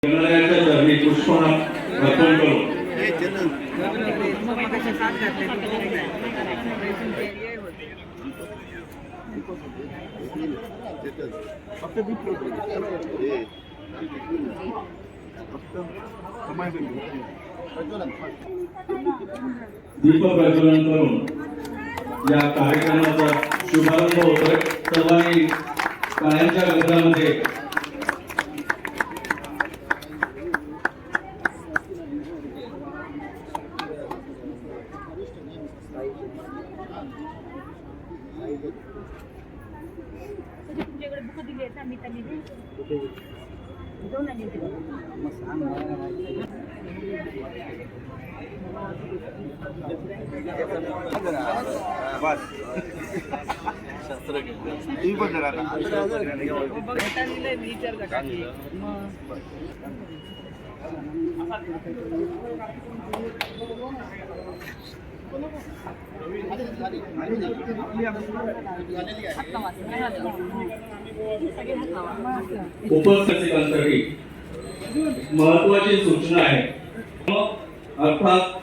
गणरायाच्या चरणी पुष्पहार अर्पण करू. दीप प्रज्वलन करून या कार्यक्रमाचा शुभारंभ होतोय. सर्वांनी काळ्यांच्या गजरामध्ये उपस्थितांसाठी महत्वाची सूचना आहे. अर्थात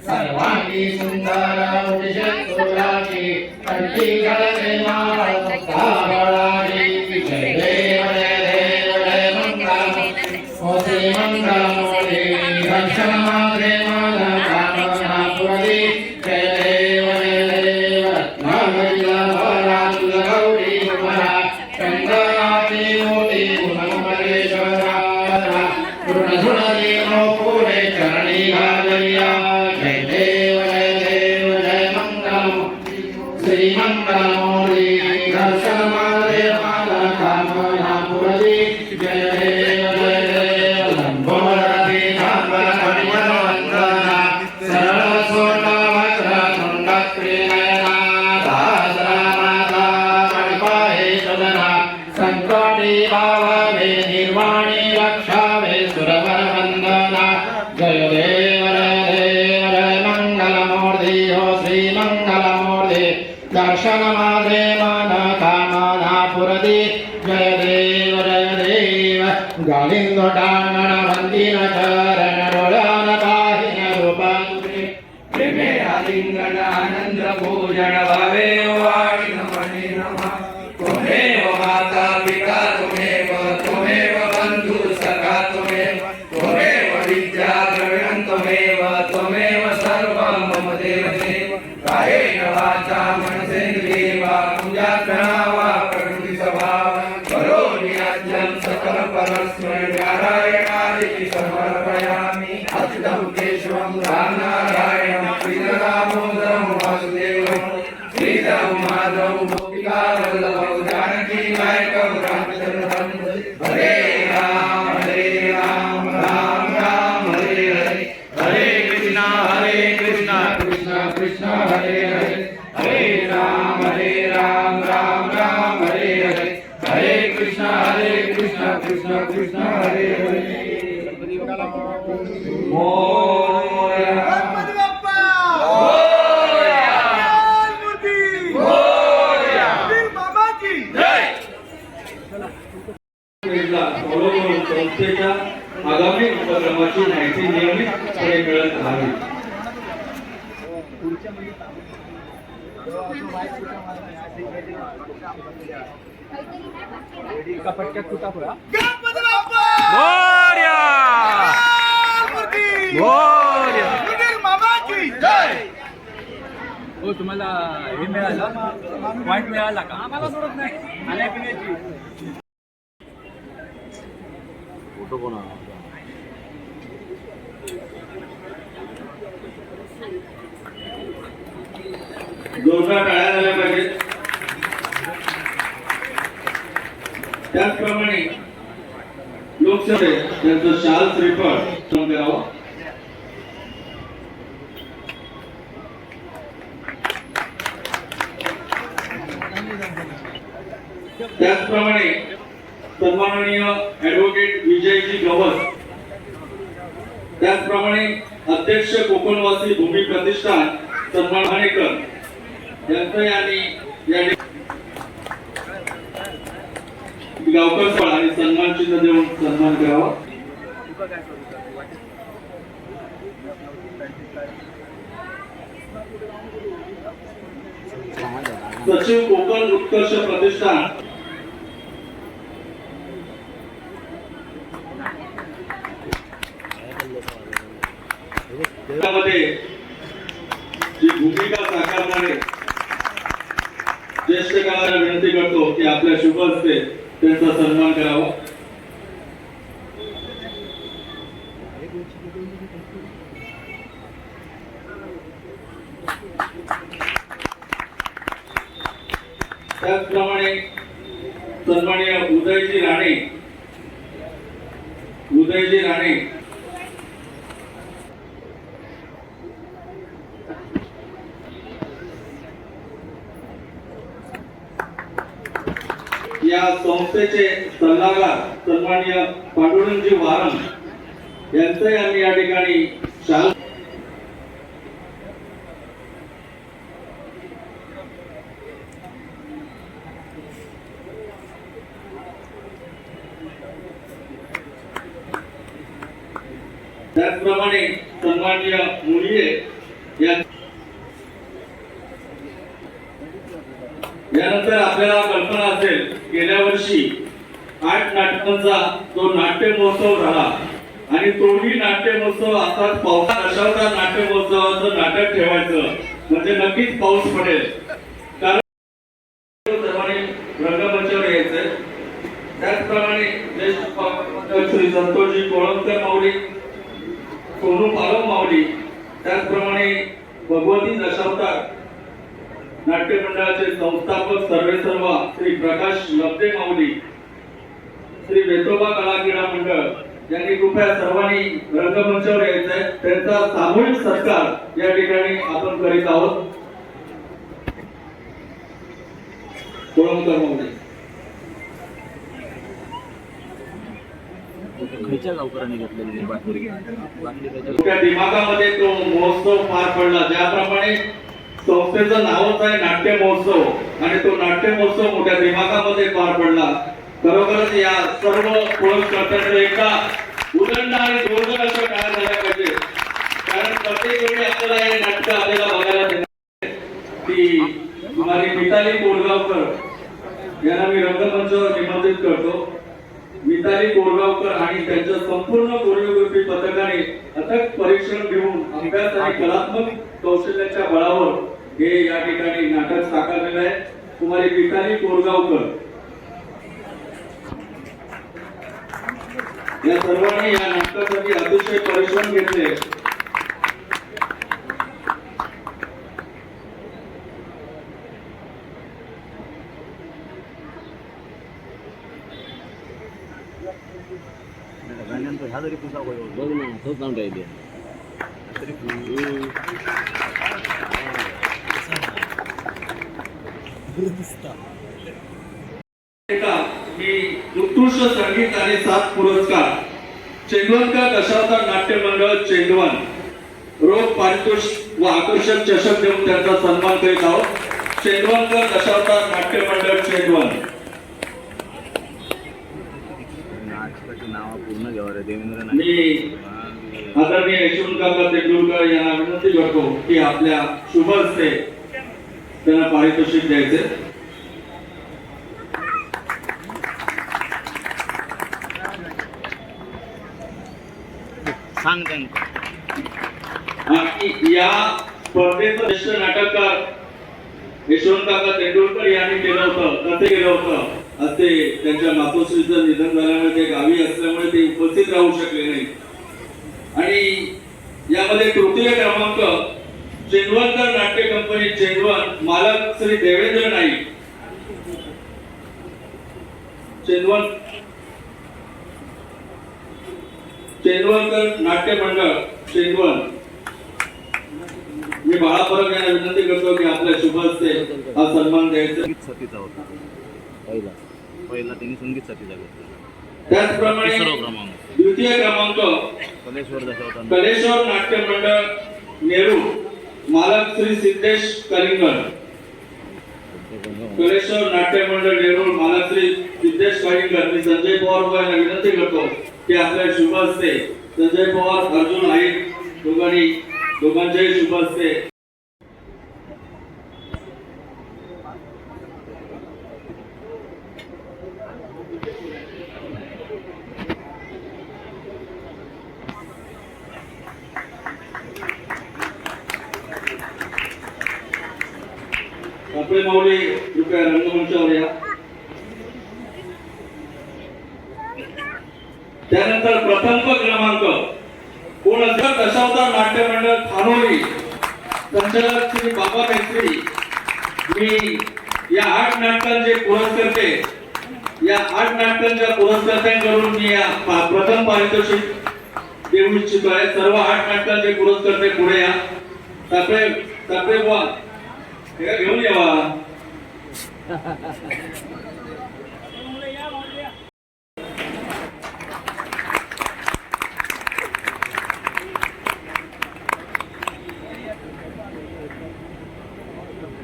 सर्वांगी सुंदर दर्शन माद्रे मन कामना पुरदी जय देव गालिंद डांगण वंदिन चरण डोळ्यान पाहिन रूपांतरे प्रेमे आलिंगन आनंद पूजन भावे वाणी नमने नमः त्वमेव माता पिता त्वमेव बंधु सखा त्वमेव विद्या द्रविणं त्वमेव सर्वं मम देव कायेन वाचा मनसेन्द्रियेर्वा पूजार्चना वा प्रकृति स्वभाव करोमि यज्ञं सकल परस्मै नारायणाय समर्पयामि अच्युतं केशवं रामनारायणं श्रीरामोदरं वासुदेवं श्रीराम माधवं गोपिकावल्लभं जानकी नायकं रामचन्द्रं हरे राम राम राम हरे हरे हरे कृष्ण कृष्ण कृष्ण हरे हरे हरे राम राम राम हरे हरे हरे कृष्ण कृष्ण कृष्ण हरे हरे मोरया गणपती बाप्पा मोरया मूर्ती मोरया वीर बाबा की जय. संस्थेच्या आगामी उपक्रमाची माहिती नियमितपणे मिळत राहावी. गणपती बाप्पा मोरया मूर्ती मोरया वीर बाबा की जय. हो तुम्हाला हे मिळालं पॉइंट मिळाला का? आम्हाला सोडत नाही खाण्यापिण्याची फोटो कोणा जोरदार टाळ्या झाल्या पाहिजेत. त्याचप्रमाणे लोकसभे त्यांचं शाल श्रीफळ करावं. त्याचप्रमाणे सन्माननीय ॲडव्होकेट विजयजी गवस, त्याचप्रमाणे अध्यक्ष कोकणवासी भूमी प्रतिष्ठान सन्मान हाणेकर यांचं आणि गावकर सळ आणि सन्मान चिन्ह देऊन सन्मान करावा. सचिव कोकण उत्कर्ष प्रतिष्ठान मध्ये जी भूमिका साकारणारे ज्येष्ठ कलाकारांना विनंती करतो की आपल्या शुभ हस्ते त्यांचा सन्मान करावा. त्याचप्रमाणे सन्माननीय उदयजी राणे या संस्थेचे सल्लागार सन्माननीय पांडुरंगजी वारम यांचे आम्ही या ठिकाणी शाल त्याचप्रमाणे सन्माननीय मुलिये यानंतर आपल्याला कल्पना असेल गेल्या वर्षी 8 नाटकांचा तो नाट्य महोत्सव झाला आणि तोही नाट्य महोत्सव असाच पावसात अशावता नाट्य महोत्सवाचं नाटक ठेवायचं म्हणजे नक्कीच पाऊस पडेल. कारण सर्वांनी रंगमंचावर यायचंय. त्याचप्रमाणे ज्येष्ठ श्री संतोषजी कोळंबकर माऊली, सोनू पालव माऊली, त्याचप्रमाणे भगवती दशावतार नाट्य मंडळाचे संस्थापक सर्वेसर्वा श्री प्रकाश लब्धे माऊली, श्री वेतोबा कला क्रीडा मंडळ यांनी कृपया सर्वांनी रंगमंचावर यायचंय. त्यांचा सामूहिक सत्कार या ठिकाणी आपण करीत आहोत. कोळंबकर माऊली त्या दिमागामध्ये तो महोत्सव पार पडला. ज्याप्रमाणे संस्थेचं नावच आहे नाट्य महोत्सव आणि तो नाट्य महोत्सव मोठ्या दिमागामध्ये पार पडला. खरोखरच या सर्व पुरस्कर्त्यांचं एकदा उदंड आणि जोरदार असं टाळ्या झाल्या पाहिजे. कारण प्रत्येक वेळी आपल्याला हे नाटक आपल्याला बघायला देणार की माझी मिताली कोरगावकर यांना मी रंगमंचावर निमंत्रित करतो. मिताली कोरगावकर आणि त्यांच्या संपूर्ण कोरिओग्राफी पथकाने अथक परीक्षण घेऊन अभ्यास आणि कलात्मक कौशल्याच्या बळावर हे या ठिकाणी नाटक साकारलेलं आहे. कुमारी मिताली कोरगावकर या सर्वांनी या नाटकासाठी अतिशय परिश्रम घेतले. उत्कृष्ट संगीत आणि 7 पुरस्कार चेंडवनकर दशावतार नाट्य मंडळ चेंडवन रोख पारितोषिक व आकर्षक चषक देऊन त्यांचा सन्मान करीत आहोत. चेंडवनकर दशावतार नाट्य मंडळ चेंडवन. मी आदरणीय यशवंतकाका तेंडुलकर यांना विनंती करतो की आपल्या शुभ हस्ते त्यांना पारितोषिक द्यायचे. या स्पर्धेचं ज्येष्ठ नाटककार यशवंतकाका तेंडुलकर यांनी केलं होतं. कसे केलं होतं असे त्यांच्या मातोश्रीचं निधन झाल्यामुळे ते गावी असल्यामुळे ते उपस्थित राहू शकले नाही. आणि यामध्ये तृतीय क्रमांक चेंडवनकर नाट्य कंपनी चेंडवन मालक श्री देवेंद्र नाईक. चेंडवनकर नाट्य मंडळ चेंडवन. मी बाळा परब यांना विनंती करतो की आपल्या शुभ हस्ते हा सन्मान द्यायचा. संगीत साथीचा होता पहिला त्यांनी संगीत साथीचा घेतला. त्याचप्रमाणे द्वितीय क्रमांक कलेश्वर नाट्य मंडळ नेहरू मालक श्री सिद्धेश कलिंगड. कलेश्वर नाट्य मंडळ नेहरू मालक श्री सिद्धेश कलिंगड. मी संजय पवार यांना विनंती करतो की आपल्या शुभ हस्ते संजय पवार अर्जुन आई दोघांचेही शुभ हस्ते आपले माऊली कृपया रंगमंचावर या. त्यानंतर प्रथम क्रमांक कोण असेल दशावतार नाट्य मंडळ खानोली संचालक श्री बाबा मेस्त्री. मी या 8 नाटकांचे पुरस्कर्ते या 8 नाटकांच्या पुरस्कर्त्यांकडून मी या प्रथम पारितोषिक देऊ इच्छितो आहे. सर्व 8 नाटकांचे पुरस्कर्ते पुढे या. सापळे बुवा घेऊन यावा.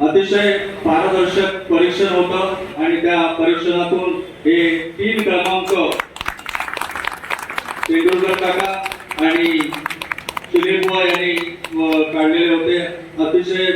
अतिशय पारदर्शक परीक्षण होतं आणि त्या परीक्षणातून हे 3 क्रमांक तेंडुलकर काका आणि सुनील बुवा यांनी काढलेले होते. अतिशय